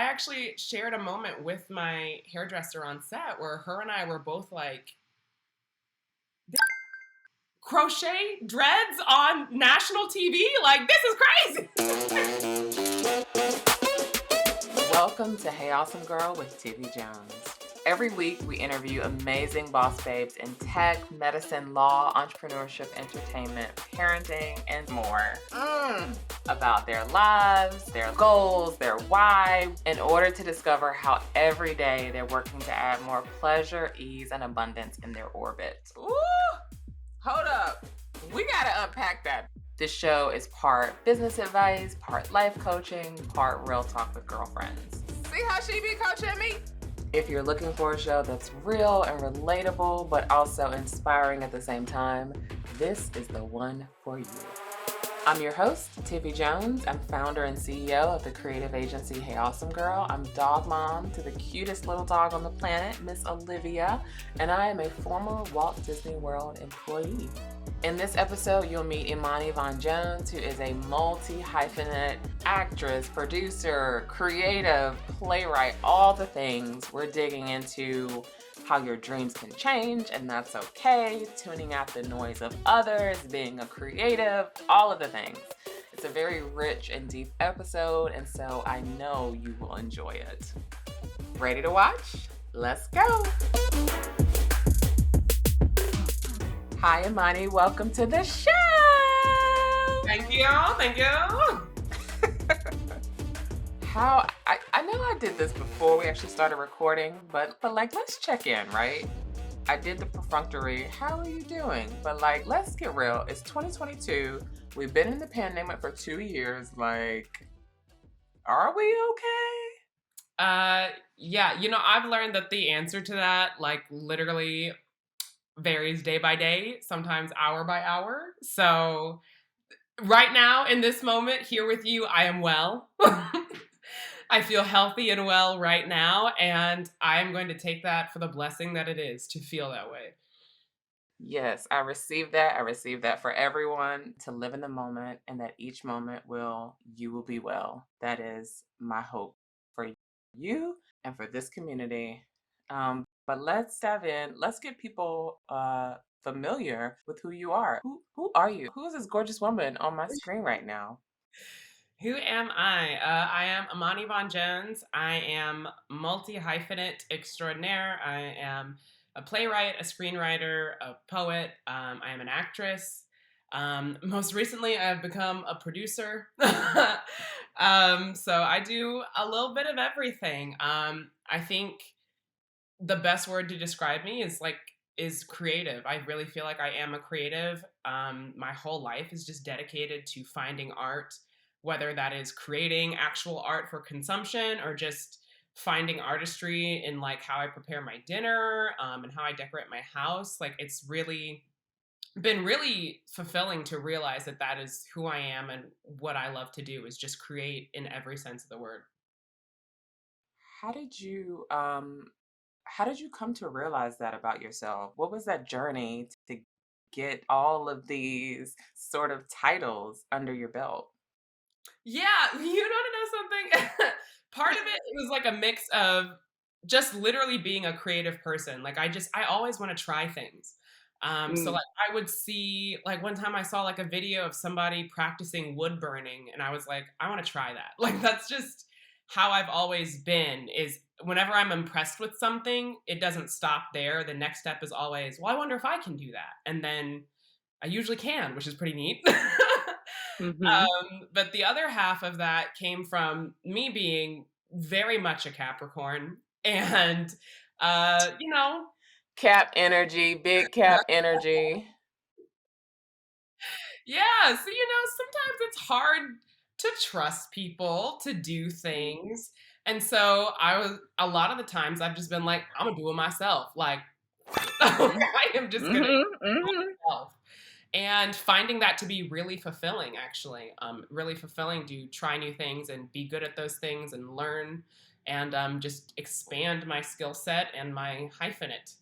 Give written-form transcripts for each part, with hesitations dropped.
actually shared a moment with my hairdresser on set where her and I were both like, crochet dreads on national TV? Like, this is crazy. Welcome to Hey Awesome Girl with Tivi Jones. Every week, we interview amazing boss babes in tech, medicine, law, entrepreneurship, entertainment, parenting, and more. About their lives, their goals, their why, in order to discover how every day they're working to add more pleasure, ease, and abundance in their orbit. Ooh, hold up. We gotta unpack that. This show is part business advice, part life coaching, part real talk with girlfriends. See how she be coaching me? If you're looking for a show that's real and relatable, but also inspiring at the same time, this is the one for you. I'm your host, Tivi Jones. I'm founder and CEO of the creative agency Hey Awesome Girl. I'm dog mom to the cutest little dog on the planet, Miss Olivia, and I am a former Walt Disney World employee. In this episode, you'll meet Imani Vaughn-Jones, who is a multi-hyphenate actress, producer, creative, playwright, all the things. We're digging into how your dreams can change, and that's okay, tuning out the noise of others, being a creative, all of the things. It's a very rich and deep episode, and so I know you will enjoy it. Ready to watch? Let's go! Hi, Imani. Welcome to the show. Thank you. I know I did this before we actually started recording, but like, let's check in, right? I did the perfunctory. How are you doing? But like, let's get real. It's 2022. We've been in the pandemic for 2 years. Like, are we okay? Yeah, I've learned that the answer to that, like, literally varies day by day, sometimes hour by hour. So right now, in this moment, here with you, I am well. I feel healthy and well right now, and I am going to take that for the blessing that it is to feel that way. Yes, I received that. I received that for everyone to live in the moment, and that each moment you will be well. That is my hope for you and for this community. But let's dive in. Let's get people familiar with who you are. Who are you? Who is this gorgeous woman on my screen right now? Who am I? I am Imani Vaughn-Jones. I am multi-hyphenate extraordinaire. I am a playwright, a screenwriter, a poet. I am an actress. Most recently, I've become a producer. So I do a little bit of everything. I think the best word to describe me is creative. I really feel like I am a creative. My whole life is just dedicated to finding art, whether that is creating actual art for consumption or just finding artistry in like how I prepare my dinner and how I decorate my house. Like, it's really been really fulfilling to realize that that is who I am, and what I love to do is just create in every sense of the word. How did you come to realize that about yourself? What was that journey to get all of these sort of titles under your belt? Yeah, you want to know something? Part of it was like a mix of just literally being a creative person. Like, I always want to try things. So like I would see, like, one time I saw like a video of somebody practicing wood burning, and I was like, I want to try that. Like, that's just how I've always been, is whenever I'm impressed with something, it doesn't stop there. The next step is always, well, I wonder if I can do that. And then I usually can, which is pretty neat. Mm-hmm. But the other half of that came from me being very much a Capricorn, and you know, Cap energy, big cap energy. yeah. So sometimes it's hard to trust people to do things, and so a lot of the times I've just been like, I'm gonna do it myself. Like, Mm-hmm. I am just gonna do Mm-hmm. it myself. And finding that to be really fulfilling, actually, really fulfilling to try new things and be good at those things and learn and just expand my skill set and my hyphenate.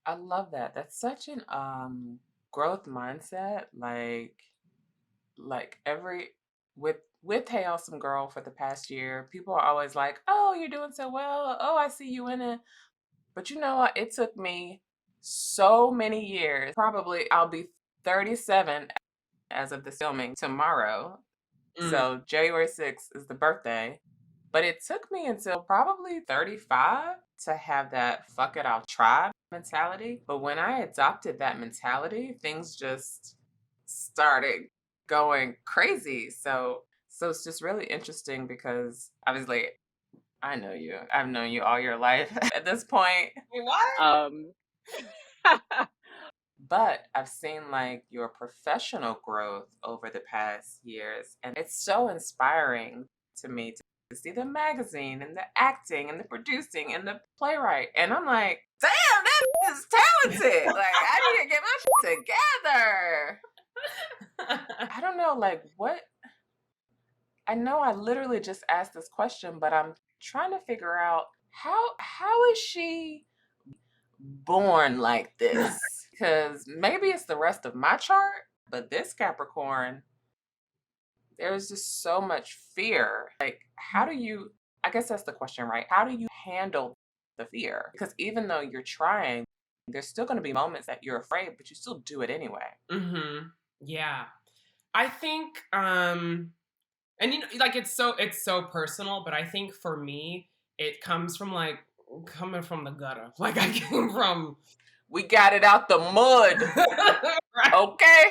I love that. That's such an growth mindset. Like every with with Hey Awesome Girl for the past year, people are always like, oh, you're doing so well. Oh, I see you in it. But you know what? It took me so many years. Probably I'll be 37 as of this filming tomorrow. Mm. So January 6th is the birthday. But it took me until probably 35 to have that fuck it, I'll try mentality. But when I adopted that mentality, things just started going crazy. So it's just really interesting because obviously I know you. I've known you all your life at this point. What? Um, But I've seen like your professional growth over the past years, and it's so inspiring to me to see the magazine and the acting and the producing and the playwright. And I'm like, damn, that is talented. Like, I need to get my shit together. I don't know, like, what? I know I literally just asked this question, but I'm trying to figure out how is she born like this? Because maybe it's the rest of my chart, but this Capricorn, there's just so much fear. Like, how do you, I guess that's the question, right? How do you handle the fear? Because even though you're trying, there's still going to be moments that you're afraid, but you still do it anyway. Mm-hmm. Yeah. I think, and you know, like it's so personal, but I think for me, it comes from like coming from the gutter. Like I came from We got it out the mud. right, Okay.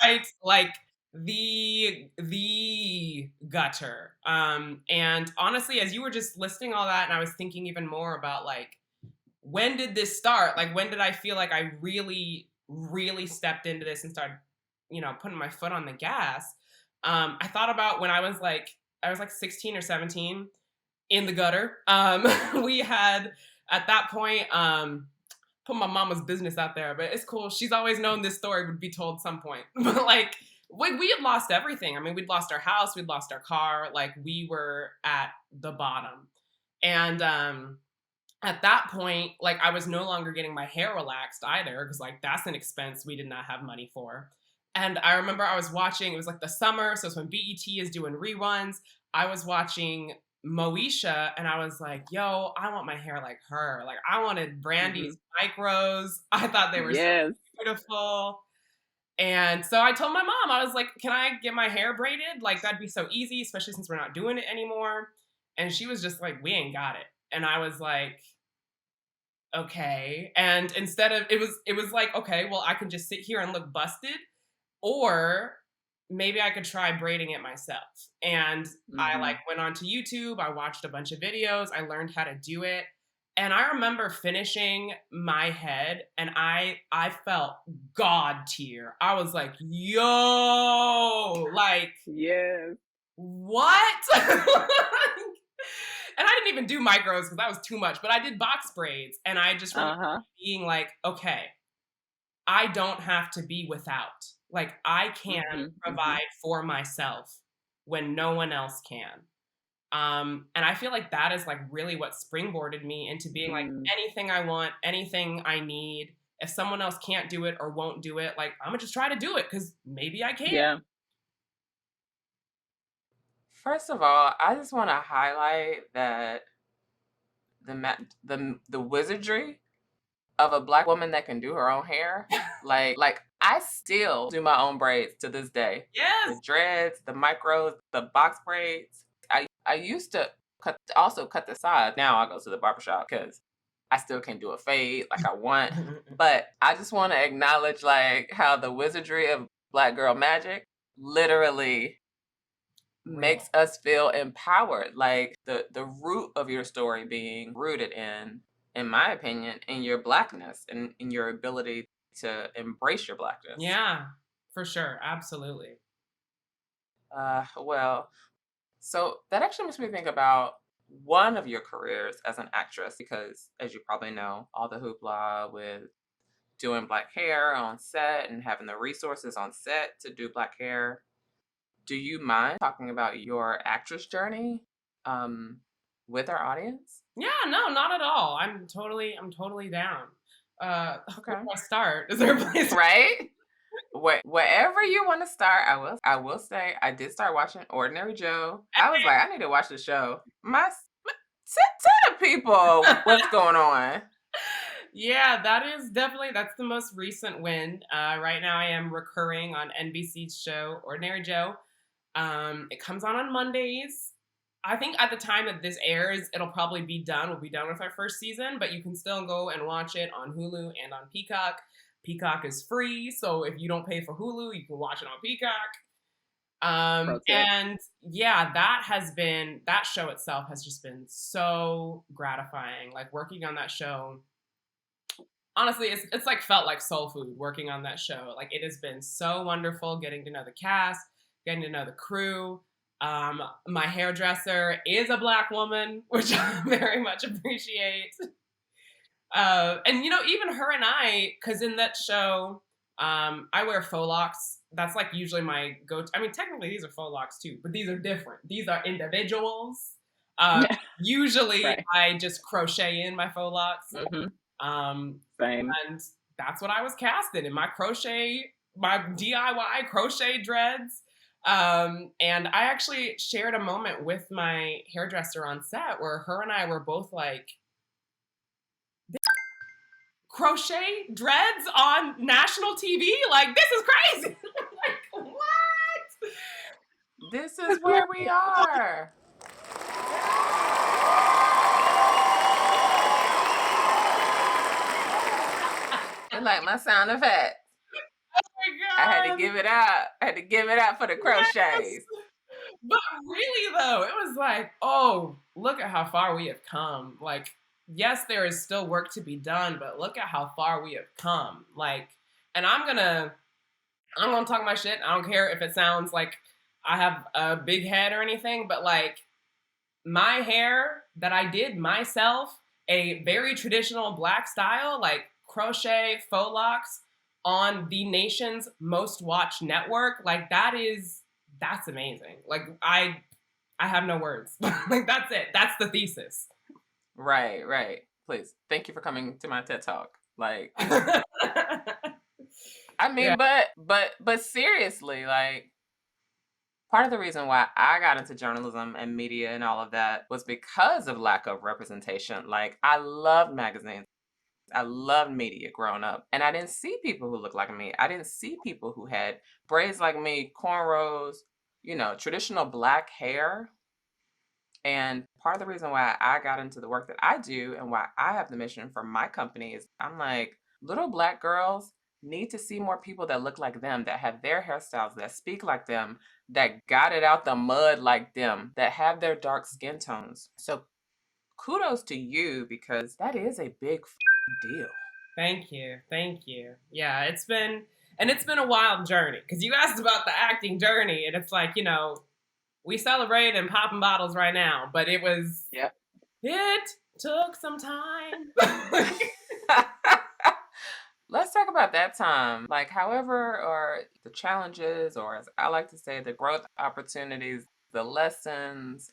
right, like the gutter. And honestly, as you were just listing all that, and I was thinking even more about like when did this start? Like when did I feel like I really, really stepped into this and started, you know, putting my foot on the gas? I thought about when I was like 16 or 17 in the gutter. We had at that point put my mama's business out there, but it's cool. She's always known this story would be told some point. But like we had lost everything. I mean, we'd lost our house, we'd lost our car, like we were at the bottom. And at that point, like I was no longer getting my hair relaxed either, because like that's an expense we did not have money for. And I remember I was watching, it was like the summer, so it's when BET is doing reruns. I was watching Moesha and I was like, yo, I want my hair like her. Like I wanted Brandy's micros. I thought they were so yes. beautiful. And so I told my mom, I was like, can I get my hair braided? Like that'd be so easy, especially since we're not doing it anymore. And she was just like, we ain't got it. And I was like, okay. And instead of it was like, okay, well, I can just sit here and look busted, or maybe I could try braiding it myself. And I like went onto YouTube, I watched a bunch of videos, I learned how to do it. And I remember finishing my head and I felt God tier. I was like, yo, like Yes. what? And I didn't even do micros because that was too much, but I did box braids. And I just remember being like, okay, I don't have to be without. Like I can provide for myself when no one else can. And I feel like that is like really what springboarded me into being like anything I want, anything I need. If someone else can't do it or won't do it, like I'm gonna just try to do it because maybe I can. Yeah. First of all, I just want to highlight that the wizardry of a Black woman that can do her own hair. like I still do my own braids to this day. Yes. The dreads, the micros, the box braids. I used to cut the sides. Now I go to the barbershop because I still can't do a fade like I want. But I just want to acknowledge like how the wizardry of Black girl magic literally makes us feel empowered. Like the root of your story being rooted in my opinion, in your Blackness and in your ability to embrace your Blackness. Yeah, for sure. Absolutely. Well, so that actually makes me think about one of your careers as an actress, because as you probably know, all the hoopla with doing Black hair on set and having the resources on set to do Black hair. Do you mind talking about your actress journey with our audience? Yeah, no, not at all. I'm totally down. Okay. Where do I start? Is there a place? Right? Wherever you want to start, I will say I did start watching Ordinary Joe. I was like, I need to watch the show. Tell the people what's going on. Yeah, that's the most recent win. Right now I am recurring on NBC's show, Ordinary Joe. It comes on Mondays. I think at the time that this airs, it'll probably be done. We'll be done with our first season, but you can still go and watch it on Hulu and on Peacock. Peacock is free, so if you don't pay for Hulu, you can watch it on Peacock. Pro tip. And yeah, that show itself has just been so gratifying. Like working on that show, honestly, it's like felt like soul food working on that show. Like it has been so wonderful getting to know the cast, getting to know the crew. My hairdresser is a Black woman, which I very much appreciate. And even her and I, because in that show, I wear faux locks. That's like usually my go-to. I mean, technically these are faux locks too, but these are different. These are individuals. Usually Right. I just crochet in my faux locks. Mm-hmm. Um, Same. and that's what I was casted in my DIY crochet dreads. And I actually shared a moment with my hairdresser on set where her and I were both like, crochet dreads on national TV? Like, this is crazy. Like, what? This is where we are. It's like my sound effect. Oh my I had to God. give it out. I had to give it out for the Yes. crochets. But really, though, it was like, oh, look at how far we have come. Like, yes, there is still work to be done, but look at how far we have come. Like, and I'm gonna talk my shit. I don't care if it sounds like I have a big head or anything, but like my hair that I did myself, a very traditional Black style, like crochet faux locks on the nation's most watched network, like that's amazing. Like I have no words. Like that's it. That's the thesis. Right. Please. Thank you for coming to my TED Talk. Like, I Yeah. mean, but seriously, like, part of the reason why I got into journalism and media and all of that was because of lack of representation. Like, I loved magazines. I loved media growing up. And I didn't see people who looked like me. I didn't see people who had braids like me, cornrows, traditional Black hair. And part of the reason why I got into the work that I do and why I have the mission for my company is I'm like, little Black girls need to see more people that look like them, that have their hairstyles, that speak like them, that got it out the mud like them, that have their dark skin tones. So kudos to you because that is a big deal. Thank you. Thank you. Yeah, it's been a wild journey because you asked about the acting journey, and it's like, we celebrate and popping bottles right now, but Yep. it took some time. Let's talk about that time. Like, however, or the challenges, or as I like to say, the growth opportunities, the lessons.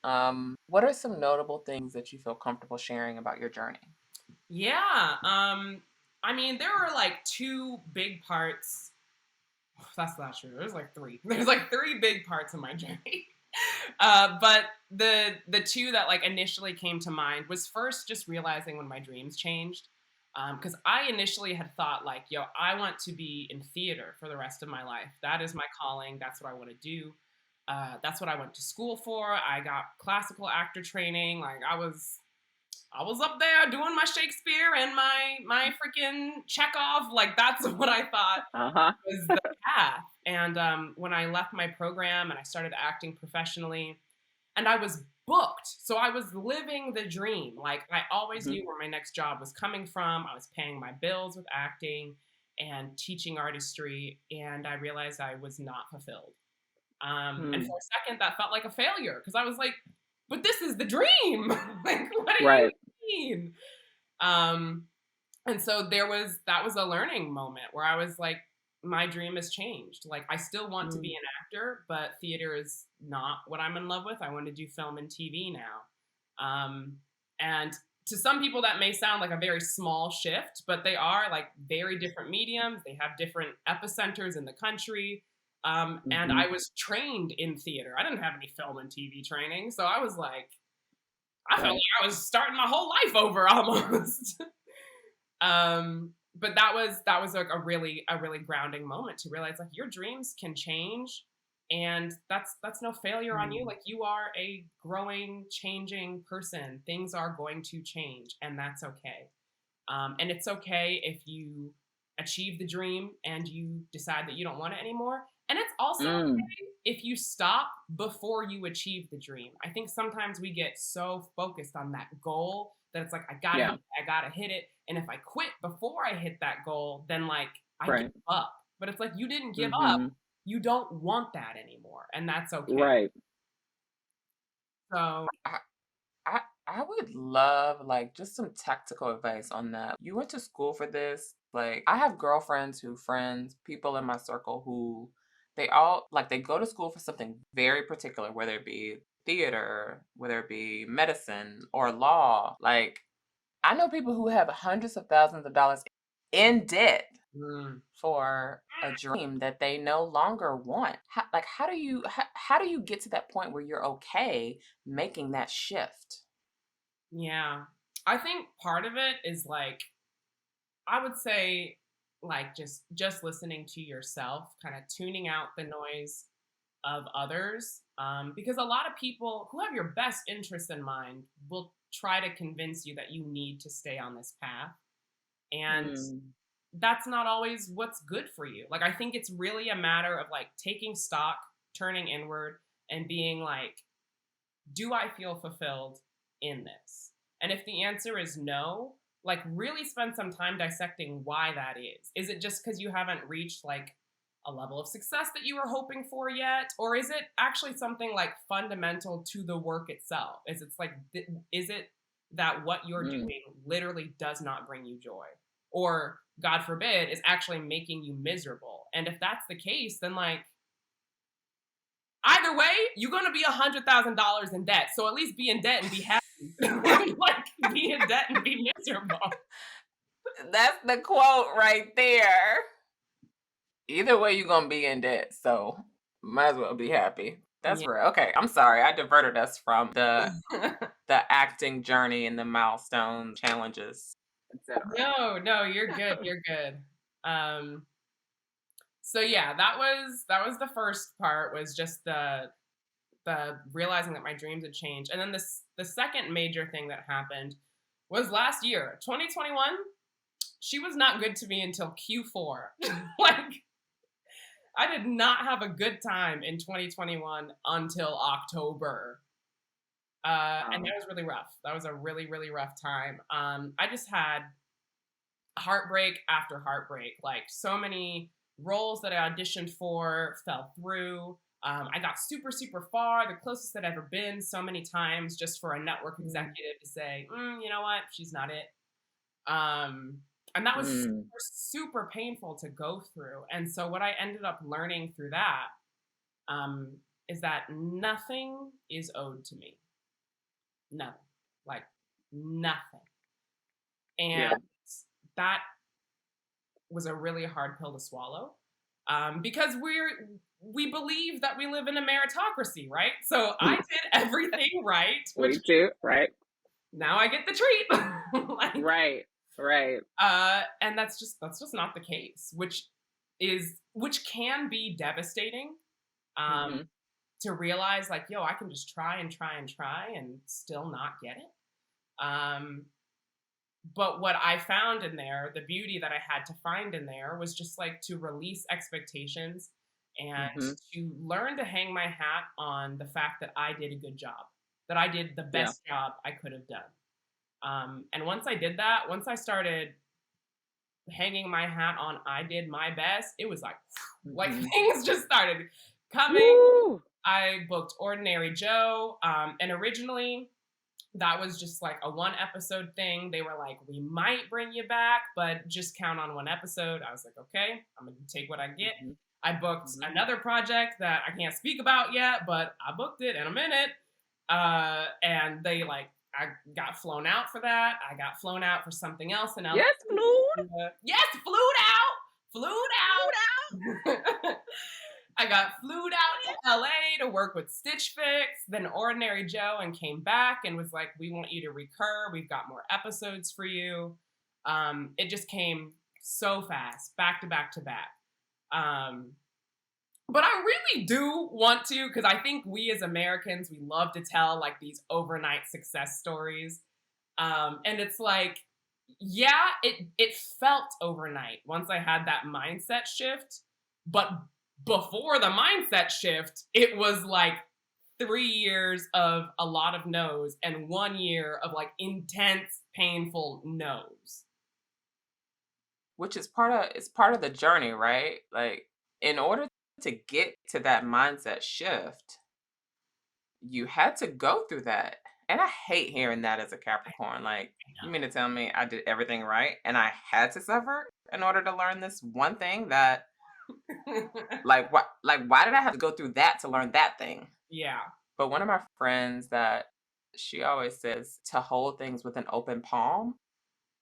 What are some notable things that you feel comfortable sharing about your journey? Yeah. I mean, there were like two big parts. That's not true. There's like three. There's like three big parts of my journey. But the two that like initially came to mind was first just realizing when my dreams changed. Because I initially had thought like, yo, I want to be in theater for the rest of my life. That is my calling. That's what I want to do. That's what I went to school for. I got classical actor training. Like I was up there doing my Shakespeare and my freaking Chekhov. Like that's what I thought Uh-huh. was the path. And when I left my program and I started acting professionally, and I was booked, so I was living the dream. Like I always Mhm. knew where my next job was coming from. I was paying my bills with acting and teaching artistry, and I realized I was not fulfilled. And Mm. for a second, that felt like a failure because I was like, "But this is the dream! Like, what do you Right. mean?" Um, and so that was a learning moment where I was like, my dream has changed. Like I still want to be Mm. an actor, but theater is not what I'm in love with. I want to do film and TV now. And to some people that may sound like a very small shift, but they are like very different mediums. They have different epicenters in the country. And I was trained in theater. I didn't have any film and TV training. So I was like, I felt like I was starting my whole life over almost. But that was like a really grounding moment to realize like your dreams can change, and that's no failure on you. Like you are a growing, changing person. Things are going to change, and that's okay. And it's okay if you achieve the dream and you decide that you don't want it anymore. And it's also okay if you stop before you achieve the dream. I think sometimes we get so focused on that goal that it's like, I gotta hit it. And if I quit before I hit that goal, then like I give up. But it's like, you didn't give up. You don't want that anymore. And that's okay. Right. So I would love like just some tactical advice on that. You went to school for this. Like I have girlfriends people in my circle who they all like they go to school for something very particular, whether it be theater, whether it be medicine or law. Like I know people who have hundreds of thousands of dollars in debt for a dream that they no longer want. How do you get to that point where you're okay making that shift? yeah, I think part of it is like, I would say like just listening to yourself, kind of tuning out the noise of others, because a lot of people who have your best interests in mind will try to convince you that you need to stay on this path, and that's not always what's good for you. Like I think it's really a matter of like taking stock, turning inward, and being like, do I feel fulfilled in this? And if the answer is no, like really spend some time dissecting why that is. Is it just because you haven't reached like a level of success that you were hoping for yet? Or is it actually something like fundamental to the work itself? Is it that what you're doing literally does not bring you joy? Or God forbid, is actually making you miserable? And if that's the case, then like, either way, you're going to be $100,000 in debt. So at least be in debt and be happy. Like, be in debt and be miserable. That's the quote right there. Either way, you're going to be in debt. So might as well be happy. That's real. Okay, I'm sorry. I diverted us from the acting journey and the milestone challenges, etc. No, you're good. You're good. So yeah, that was the first part, was just the realizing that my dreams had changed. And then the second major thing that happened was last year, 2021. She was not good to me until Q4. Like, I did not have a good time in 2021 until October. And that was really rough. That was a really, really rough time. I just had heartbreak after heartbreak. Like, so many roles that I auditioned for fell through. I got super, super far, the closest I'd ever been, so many times, just for a network executive to say, you know what, she's not it. And that was super, super painful to go through. And so what I ended up learning through that is that nothing is owed to me. Nothing. Like, nothing. And that was a really hard pill to swallow, because we believe that we live in a meritocracy, right? So I did everything right. We do, right? Now I get the treat. Like, right. And that's just not the case, which can be devastating. To realize like, yo, I can just try and still not get it. But what I found in there, the beauty that I had to find in there, was just like to release expectations and to learn to hang my hat on the fact that I did a good job, that I did the best job I could have done. And once I did that, once I started hanging my hat on I did my best, it was like things just started coming. Woo! I booked Ordinary Joe, and originally that was just like a 1 episode thing. They were like, we might bring you back, but just count on 1 episode. I was like, okay, I'm going to take what I get. I booked another project that I can't speak about yet, but I booked it in a minute. And they like, I got flown out for that. I got flown out for something else in LA. Yes, flued. Yes, flued out. Flued Flued out. I got flued out to LA to work with Stitch Fix, then Ordinary Joe, and came back and was like, we want you to recur. We've got more episodes for you. It just came so fast, back to back to back. But I really do want to, because I think we as Americans, we love to tell like these overnight success stories. And it's like, yeah, it felt overnight once I had that mindset shift. But before the mindset shift, it was like 3 years of a lot of no's and 1 year of like intense, painful no's. Which is part of the journey, right? Like, in order to get to that mindset shift, you had to go through that. And I hate hearing that as a Capricorn. Like, you mean to tell me I did everything right and I had to suffer in order to learn this one thing that like why did I have to go through that to learn that thing? Yeah. But one of my friends, that she always says to hold things with an open palm.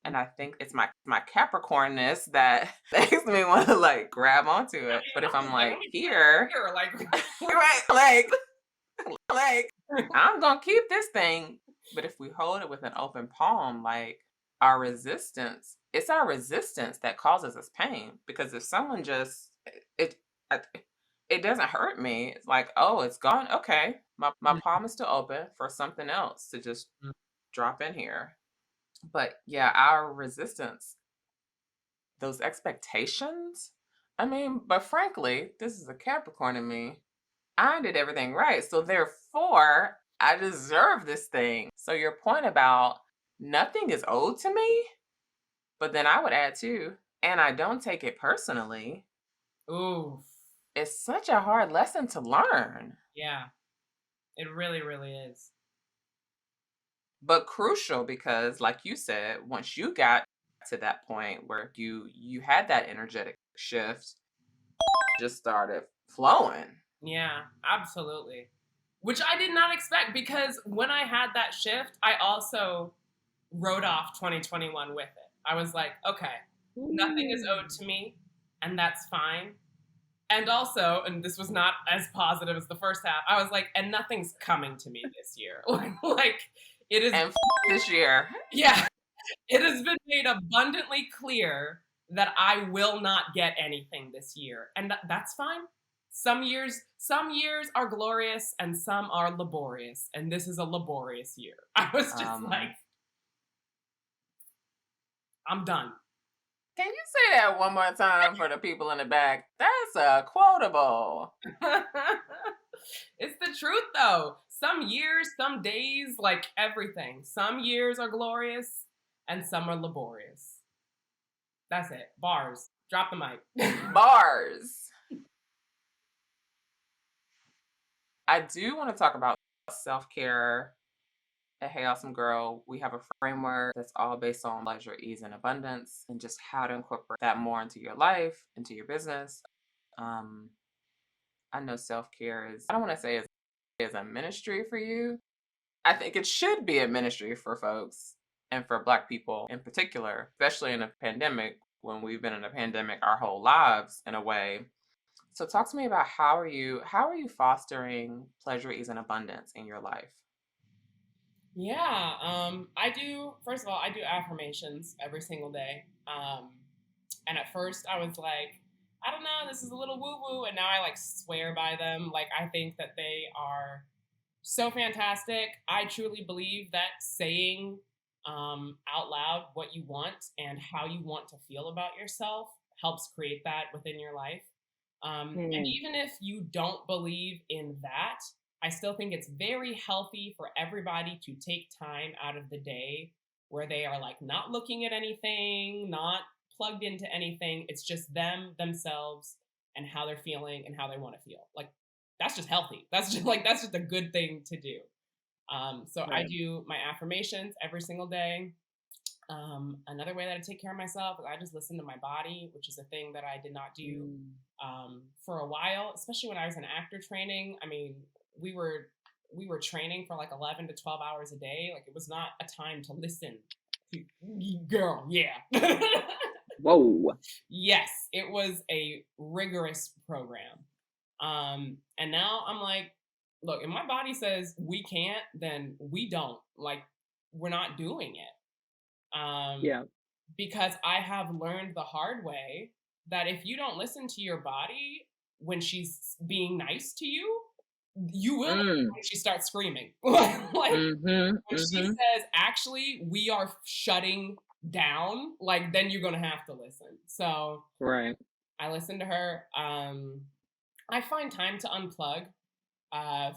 And I think it's my Capricornness that makes me want to like grab onto it. But if I'm like here, like right, like I'm gonna keep this thing. But if we hold it with an open palm, like it's our resistance that causes us pain. Because if someone just it it doesn't hurt me. It's like, oh, it's gone. Okay, my palm is still open for something else to just drop in here. But yeah, our resistance, those expectations. I mean, but frankly, this is a Capricorn in me. I did everything right. So therefore, I deserve this thing. So your point about nothing is owed to me, but then I would add too, and I don't take it personally. Ooh. It's such a hard lesson to learn. Yeah. It really, really is. But crucial, because like you said, once you got to that point where you had that energetic shift, just started flowing. Yeah, absolutely. Which I did not expect, because when I had that shift, I also wrote off 2021 with it. I was like, okay, nothing is owed to me, and that's fine. And also, and this was not as positive as the first half, I was like, and nothing's coming to me this year. like it is, and this year. Yeah, it has been made abundantly clear that I will not get anything this year, and that's fine. Some years are glorious and some are laborious, and this is a laborious year. I was just like, I'm done. Can you say that one more time for the people in the back? That's a quotable. It's the truth though. Some years, some days, like everything. Some years are glorious and some are laborious. That's it. Bars. Drop the mic. Bars. I do want to talk about self-care. At Hey Awesome Girl, we have a framework that's all based on pleasure, ease, and abundance, and just how to incorporate that more into your life, into your business. I know self-care is, I don't want to say is a ministry for you. I think it should be a ministry for folks, and for Black people in particular, especially in a pandemic, when we've been in a pandemic our whole lives in a way. So talk to me about how are you fostering pleasure, ease, and abundance in your life? Yeah, first of all, I do affirmations every single day. And at first I was like, I don't know, this is a little woo-woo, and now I like swear by them. Like, I think that they are so fantastic. I truly believe that saying out loud what you want and how you want to feel about yourself helps create that within your life. And even if you don't believe in that, I still think it's very healthy for everybody to take time out of the day where they are like not looking at anything, not plugged into anything. It's just them, themselves, and how they're feeling and how they want to feel. Like, that's just healthy. That's just a good thing to do. So I do my affirmations every single day. Another way that I take care of myself is I just listen to my body, which is a thing that I did not do for a while, especially when I was in actor training. I mean, we were we were training for like 11 to 12 hours a day. Like, it was not a time to listen to, girl, yeah. Whoa. Yes, it was a rigorous program. And now I'm like, look, if my body says we can't, then we don't. Like, we're not doing it. Yeah. Because I have learned the hard way that if you don't listen to your body when she's being nice to you, you will when she starts screaming. Like, when she says, actually, we are shutting down, like, then you're gonna have to listen. So right. I listen to her. I find time to unplug.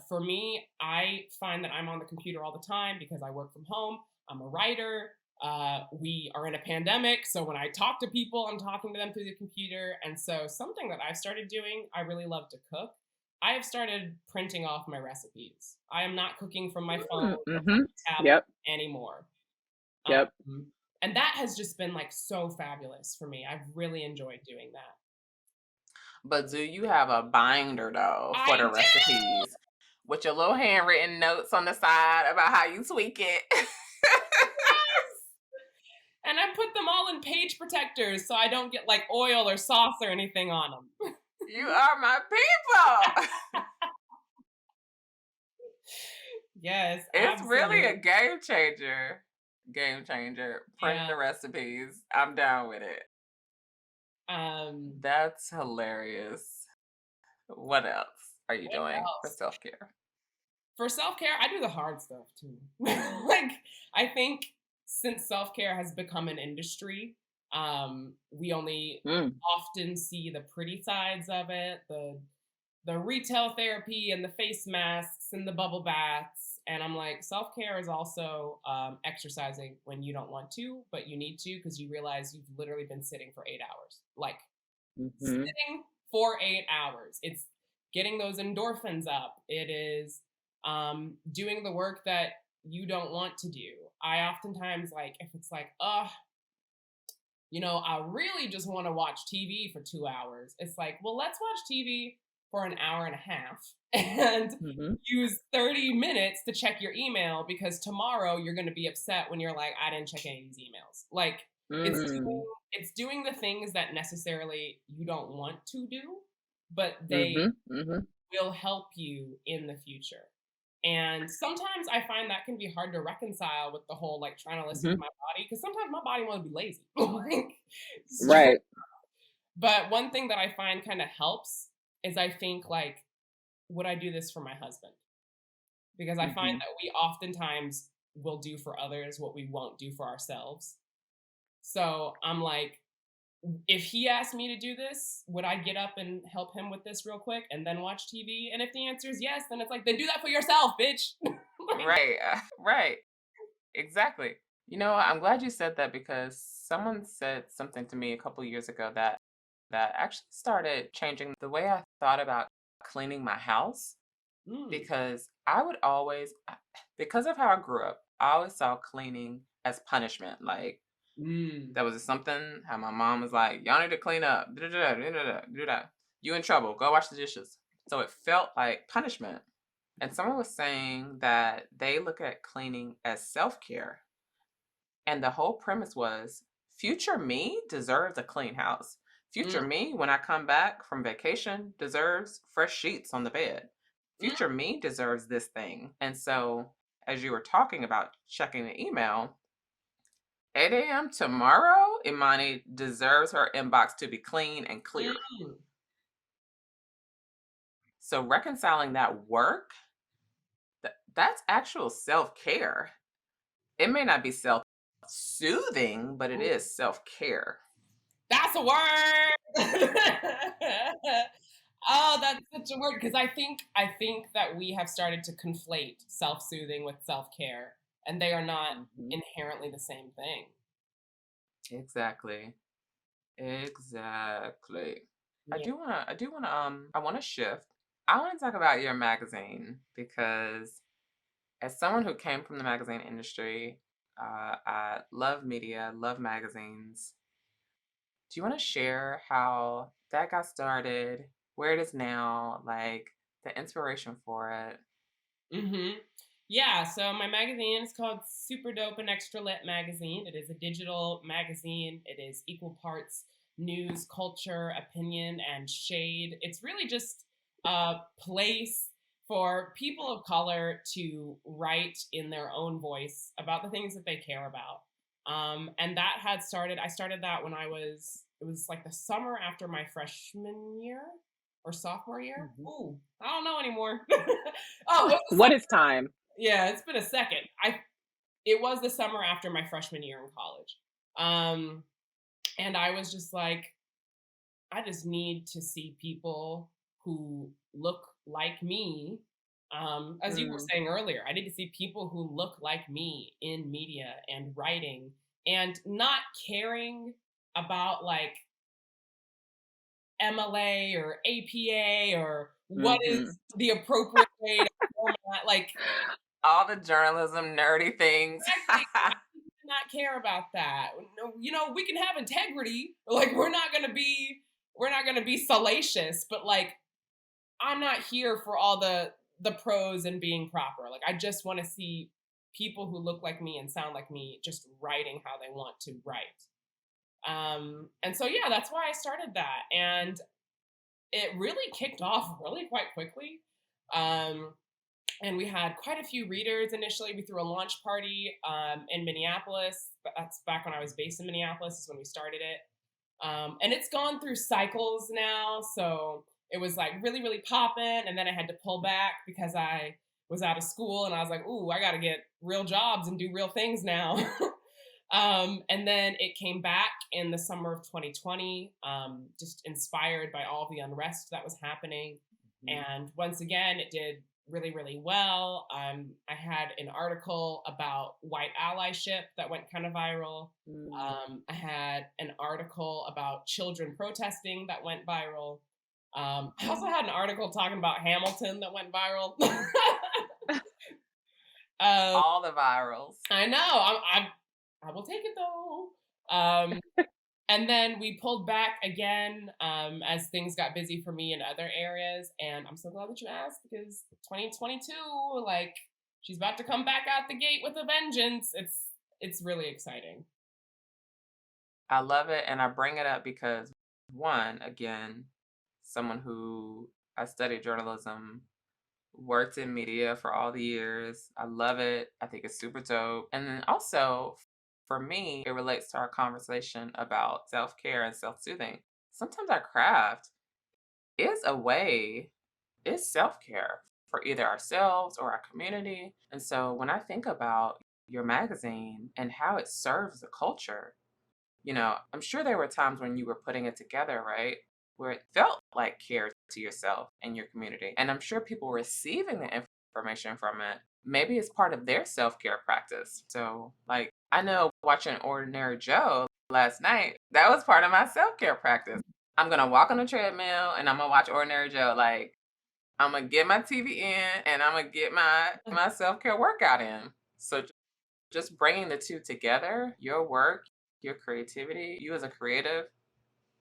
For me, I find that I'm on the computer all the time because I work from home. I'm a writer. We are in a pandemic, so when I talk to people, I'm talking to them through the computer. And so something that I've started doing, I really love to cook. I have started printing off my recipes. I am not cooking from my phone or from my tablet anymore. Yep. And that has just been like so fabulous for me. I've really enjoyed doing that. But do you have a binder though for the recipes with your little handwritten notes on the side about how you tweak it? Yes! And I put them all in page protectors so I don't get like oil or sauce or anything on them. You are my people. Yes, it's absolutely. really a game changer. Game changer. Print the recipes. I'm down with it. That's hilarious. What else are you doing for self-care? For self-care, I do the hard stuff too. Like, I think since self-care has become an industry, we only often see the pretty sides of it, the retail therapy and the face masks and the bubble baths. And I'm like, self-care is also exercising when you don't want to, but you need to because you realize you've literally been sitting for 8 hours. Like, sitting for 8 hours. It's getting those endorphins up. It is doing the work that you don't want to do. I oftentimes, like, if it's like, I really just want to watch TV for 2 hours. It's like, well, let's watch TV for an hour and a half and use 30 minutes to check your email because tomorrow you're going to be upset when you're like, I didn't check any of these emails. Like, it's doing the things that necessarily you don't want to do, but they will help you in the future. And sometimes I find that can be hard to reconcile with the whole, like, trying to listen to my body, because sometimes my body wants to be lazy. Right. But one thing that I find kind of helps is I think, like, would I do this for my husband? Because I find that we oftentimes will do for others what we won't do for ourselves. So I'm like, if he asked me to do this, would I get up and help him with this real quick and then watch TV? And if the answer is yes, then it's like, then do that for yourself, bitch. Right. Exactly. You know, I'm glad you said that because someone said something to me a couple years ago that actually started changing the way I thought about cleaning my house. Because I would always, because of how I grew up, I always saw cleaning as punishment. Like, that was something how my mom was like, y'all need to clean up. Do that. You in trouble. Go wash the dishes. So it felt like punishment. And someone was saying that they look at cleaning as self-care. And the whole premise was future me deserves a clean house. Future me, when I come back from vacation, deserves fresh sheets on the bed. Future me deserves this thing. And so as you were talking about checking the email, 8 a.m. tomorrow, Imani deserves her inbox to be clean and clear. So reconciling that work, that's actual self-care. It may not be self-soothing, but it is self-care. That's a word! Oh, that's such a word, because I think that we have started to conflate self-soothing with self-care, and they are not inherently the same thing. Exactly. Yeah. I want to shift. I want to talk about your magazine because as someone who came from the magazine industry, I love media, love magazines. Do you want to share how that got started, where it is now, like the inspiration for it? Mm-hmm. Yeah, so my magazine is called Super Dope and Extra Lit Magazine. It is a digital magazine. It is equal parts news, culture, opinion, and shade. It's really just a place for people of color to write in their own voice about the things that they care about. And that had started, I started that when it was like the summer after my freshman year or sophomore year. Mhm. Ooh, I don't know anymore. Oh, it was the What is time? yeah, it's been a second. It was the summer after my freshman year in college. Um, and I was just like, I just need to see people who look like me. As you were Mm, saying earlier, I need to see people who look like me in media and writing and not caring about like MLA or APA or what is mhm. the appropriate way to format. Like, All the journalism nerdy things. exactly. Not care about that. No, you know, we can have integrity. Like we're not gonna be salacious, but like I'm not here for all the pros and being proper. Like I just want to see people who look like me and sound like me just writing how they want to write. And so yeah, that's why I started that. And it really kicked off really quite quickly. Um, and we had quite a few readers initially. We threw a launch party in Minneapolis. That's back when I was based in Minneapolis, is when we started it. And it's gone through cycles now. So it was like really, really popping. And then I had to pull back because I was out of school and I was like, ooh, I got to get real jobs and do real things now. And then it came back in the summer of 2020, just inspired by all the unrest that was happening. Mhm. And once again, it did really, really well. I had an article about white allyship that went kind of viral. Mm. I had an article about children protesting that went viral. I also had an article talking about Hamilton that went viral. um, All the virals. I know. I will take it though. And then we pulled back again as things got busy for me in other areas. And I'm so glad that you asked because 2022, like she's about to come back out the gate with a vengeance. It's really exciting. I love it. And I bring it up because, one, again, someone who I studied journalism, worked in media for all the years. I love it. I think it's super dope. And then also, for me, it relates to our conversation about self care and self soothing. Sometimes our craft is a way, is self care for either ourselves or our community. And so when I think about your magazine and how it serves the culture, I'm sure there were times when you were putting it together, right? Where it felt like care to yourself and your community. And I'm sure people receiving the information from it, maybe it's part of their self care practice. So, like, I know watching Ordinary Joe last night, that was part of my self care practice. I'm going to walk on the treadmill and I'm going to watch Ordinary Joe. Like, I'm going to get my TV in and I'm going to get my self care workout in. So, just bringing the two together, your work, your creativity, you as a creative,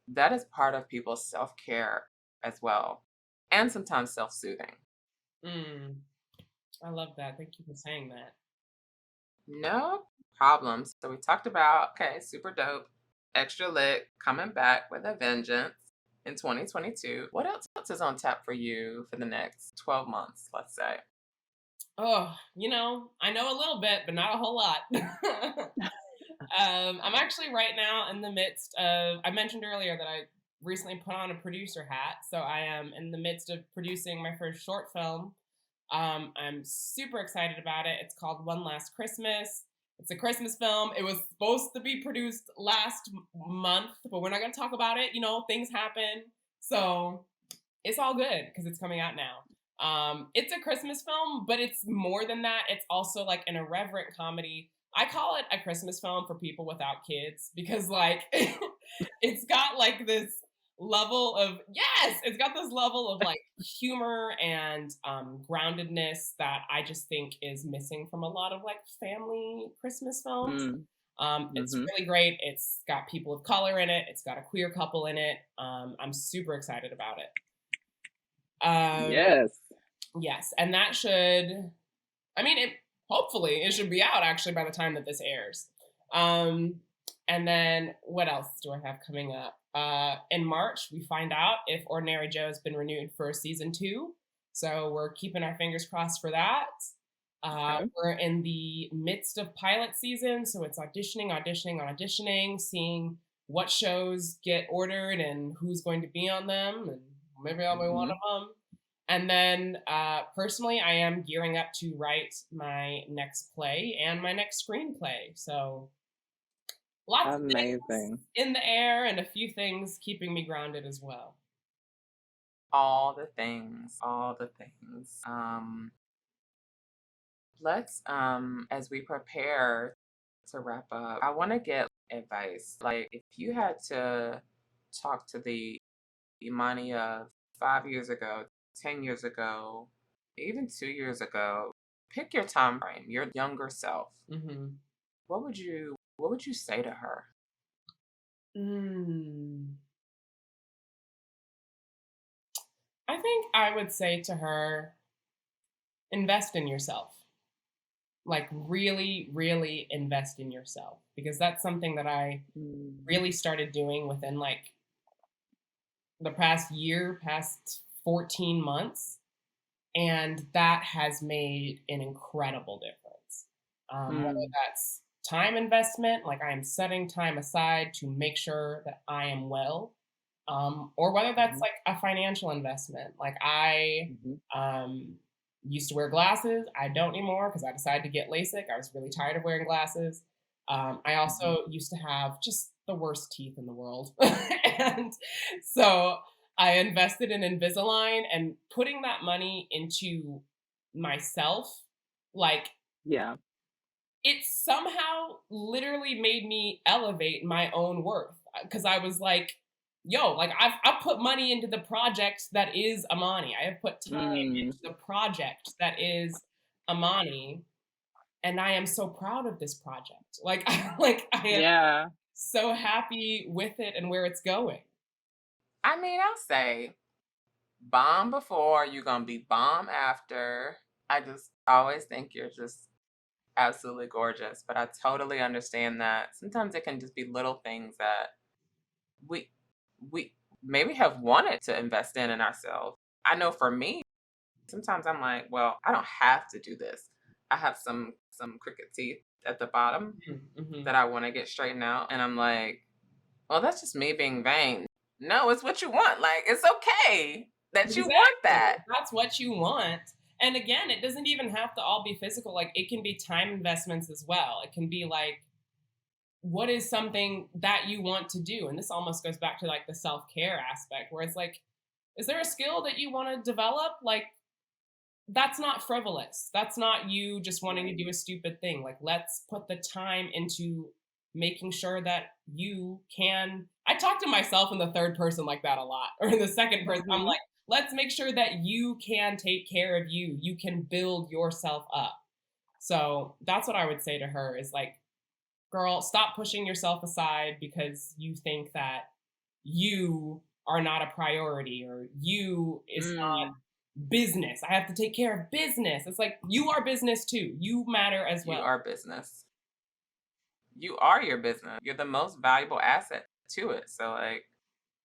that is part of people's self care as well. And sometimes self soothing. Mm, I love that. Thank you for saying that. No problems. So we talked about, okay, super dope, extra lit, coming back with a vengeance in 2022. What else is on tap for you for the next 12 months, let's say? Oh, I know a little bit, but not a whole lot. I'm actually right now in the midst of, I mentioned earlier that I recently put on a producer hat. So I am in the midst of producing my first short film. I'm super excited about it. It's called One Last Christmas. It's a Christmas film. It was supposed to be produced last month, but we're not going to talk about it. Things happen. So it's all good because it's coming out now. It's a Christmas film, but it's more than that. It's also like an irreverent comedy. I call it a Christmas film for people without kids because like it's got like this level of it's got this level of like humor and groundedness that I just think is missing from a lot of like family Christmas films. Mm. It's Mhm. really great. It's got people of color in it. It's got a queer couple in it. I'm super excited about it. Um, Yes. yes, and that should I mean, hopefully it should be out actually by the time that this airs. And then what else do I have coming up? In March, we find out if Ordinary Joe has been renewed for season 2. So we're keeping our fingers crossed for that. We're in the midst of pilot season, so it's auditioning, seeing what shows get ordered and who's going to be on them, and maybe I'll be one of them. And then personally, I am gearing up to write my next play and my next screenplay. So lots of things in the air and a few things keeping me grounded as well. All the things. Let's, as we prepare to wrap up, I want to get advice. Like, if you had to talk to the Imani of 5 years ago, 10 years ago, even 2 years ago, pick your time frame, your younger self. What would you say to her? I think I would say to her, invest in yourself. Like, really, really invest in yourself, because that's something that I really started doing within like the past 14 months. And that has made an incredible difference. Whether that's time investment, like I am setting time aside to make sure that I am well, or whether that's like a financial investment. Like I used to wear glasses. I don't anymore because I decided to get LASIK. I was really tired of wearing glasses. I also used to have just the worst teeth in the world. And so I invested in Invisalign, and putting that money into myself, like, it somehow literally made me elevate my own worth. Because I was like, yo, like I've put money into the project that is Imani. I have put time into the project that is Imani, and I am so proud of this project. Like I am so happy with it and where it's going. I mean, I'll say, bomb before, you're gonna be bomb after. I just always think you're just absolutely gorgeous, but I totally understand that sometimes it can just be little things that we maybe have wanted to invest in ourselves. I know for me, sometimes I'm like, well, I don't have to do this. I have some crooked teeth at the bottom that I want to get straightened out, and I'm like, well, that's just me being vain. No, it's what you want. Like, it's okay that you want that. That's what you want. And again, it doesn't even have to all be physical. Like, it can be time investments as well. It can be like, what is something that you want to do? And this almost goes back to like the self-care aspect, where it's like, is there a skill that you want to develop? Like, that's not frivolous. That's not you just wanting to do a stupid thing. Like, let's put the time into making sure that you can. I talk to myself in the third person like that a lot, or in the second person. I'm like, let's make sure that you can take care of you. You can build yourself up. So that's what I would say to her is like, girl, stop pushing yourself aside because you think that you are not a priority, or you is not business. I have to take care of business. It's like, you are business too. You matter as well. You are business. You are your business. You're the most valuable asset to it. So like,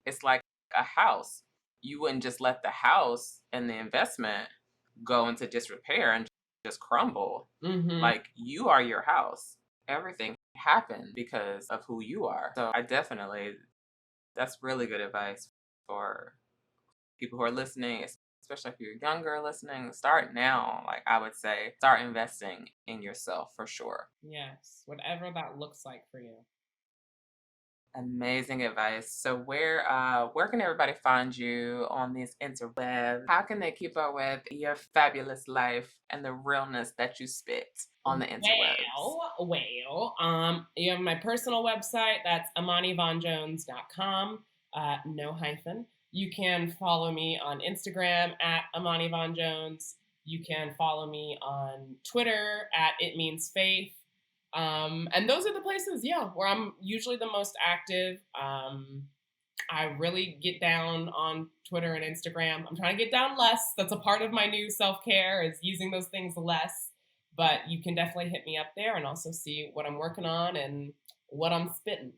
it's like a house. You wouldn't just let the house and the investment go into disrepair and just crumble. Like, you are your house. Everything happened because of who you are. So that's really good advice for people who are listening, especially if you're younger listening. Start now. Like, I would say, start investing in yourself for sure. Yes, whatever that looks like for you. Amazing advice. So where can everybody find you on these interwebs? How can they keep up with your fabulous life and the realness that you spit on the interwebs? Well, you have my personal website. That's ImaniVaughn-Jones.com. No hyphen. You can follow me on Instagram at Imani Vaughn-Jones. You can follow me on Twitter at It Means Faith. And those are the places, where I'm usually the most active. I really get down on Twitter and Instagram. I'm trying to get down less. That's a part of my new self-care, is using those things less. But you can definitely hit me up there and also see what I'm working on and what I'm spitting.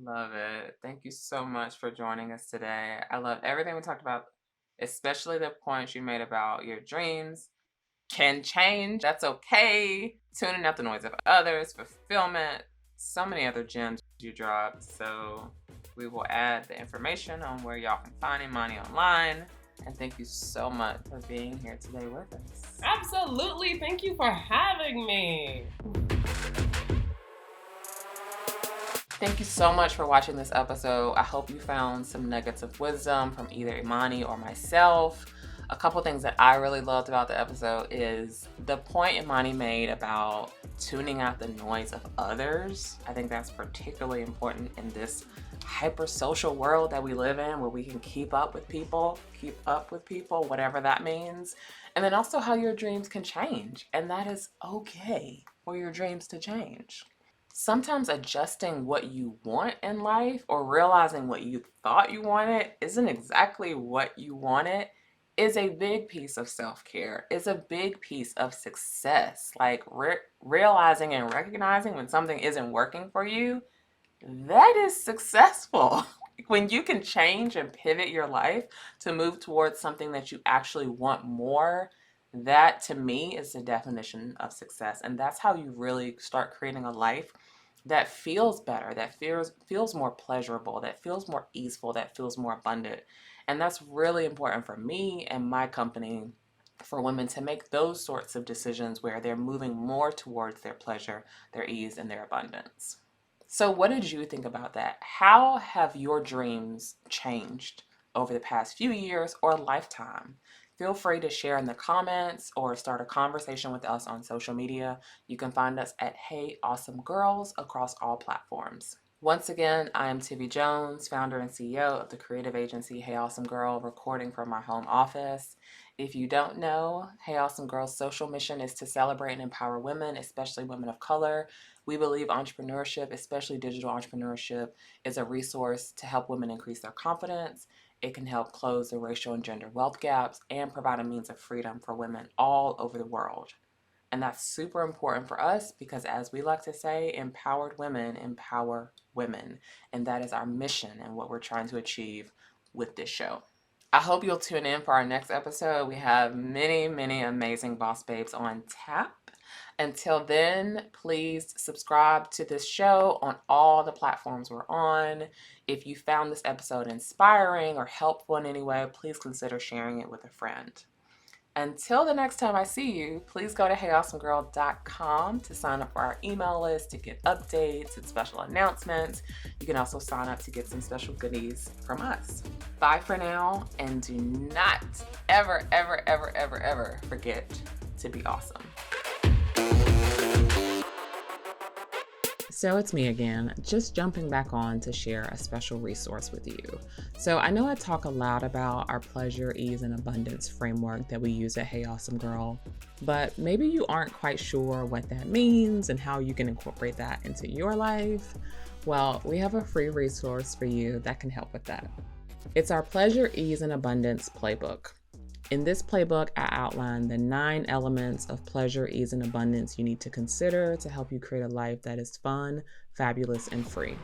Love it. Thank you so much for joining us today. I love everything we talked about, especially the points you made about your dreams can change. That's okay. Tuning out the noise of others, fulfillment, so many other gems you dropped. So we will add the information on where y'all can find Imani online. And thank you so much for being here today with us. Absolutely. Thank you for having me. Thank you so much for watching this episode. I hope you found some nuggets of wisdom from either Imani or myself. A couple things that I really loved about the episode is the point Imani made about tuning out the noise of others. I think that's particularly important in this hyper social world that we live in, where we can keep up with people, whatever that means. And then also how your dreams can change, and that is okay for your dreams to change. Sometimes adjusting what you want in life or realizing what you thought you wanted isn't exactly what you wanted is a big piece of self-care, is a big piece of success. Like realizing and recognizing when something isn't working for you, that is successful. When you can change and pivot your life to move towards something that you actually want more, that to me is the definition of success. And that's how you really start creating a life that feels better, that feels more pleasurable, that feels more easeful, that feels more abundant. And that's really important for me and my company, for women to make those sorts of decisions where they're moving more towards their pleasure, their ease, and their abundance. So what did you think about that? How have your dreams changed over the past few years or lifetime? Feel free to share in the comments or start a conversation with us on social media. You can find us at Hey Awesome Girls across all platforms. Once again, I am Tivi Jones, founder and CEO of the creative agency Hey Awesome Girl, recording from my home office. If you don't know, Hey Awesome Girl's social mission is to celebrate and empower women, especially women of color. We believe entrepreneurship, especially digital entrepreneurship, is a resource to help women increase their confidence. It can help close the racial and gender wealth gaps and provide a means of freedom for women all over the world. And that's super important for us because, as we like to say, empowered women empower women. And that is our mission and what we're trying to achieve with this show. I hope you'll tune in for our next episode. We have many, many amazing boss babes on tap. Until then, please subscribe to this show on all the platforms we're on. If you found this episode inspiring or helpful in any way, please consider sharing it with a friend. Until the next time I see you, please go to heyawesomegirl.com to sign up for our email list to get updates and special announcements. You can also sign up to get some special goodies from us. Bye for now, and do not ever, ever, ever, ever, ever forget to be awesome. So it's me again, just jumping back on to share a special resource with you. So I know I talk a lot about our pleasure, ease, and abundance framework that we use at Hey Awesome Girl, but maybe you aren't quite sure what that means and how you can incorporate that into your life. Well, we have a free resource for you that can help with that. It's our Pleasure, Ease, and Abundance playbook. In this playbook, I outline the 9 elements of pleasure, ease, and abundance you need to consider to help you create a life that is fun, fabulous, and free.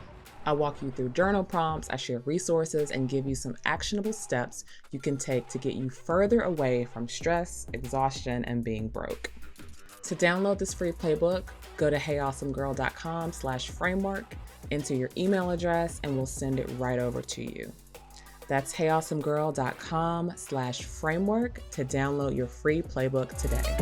I walk you through journal prompts, I share resources, and give you some actionable steps you can take to get you further away from stress, exhaustion, and being broke. To download this free playbook, go to heyawesomegirl.com/framework, enter your email address, and we'll send it right over to you. That's heyawesomegirl.com/framework to download your free playbook today.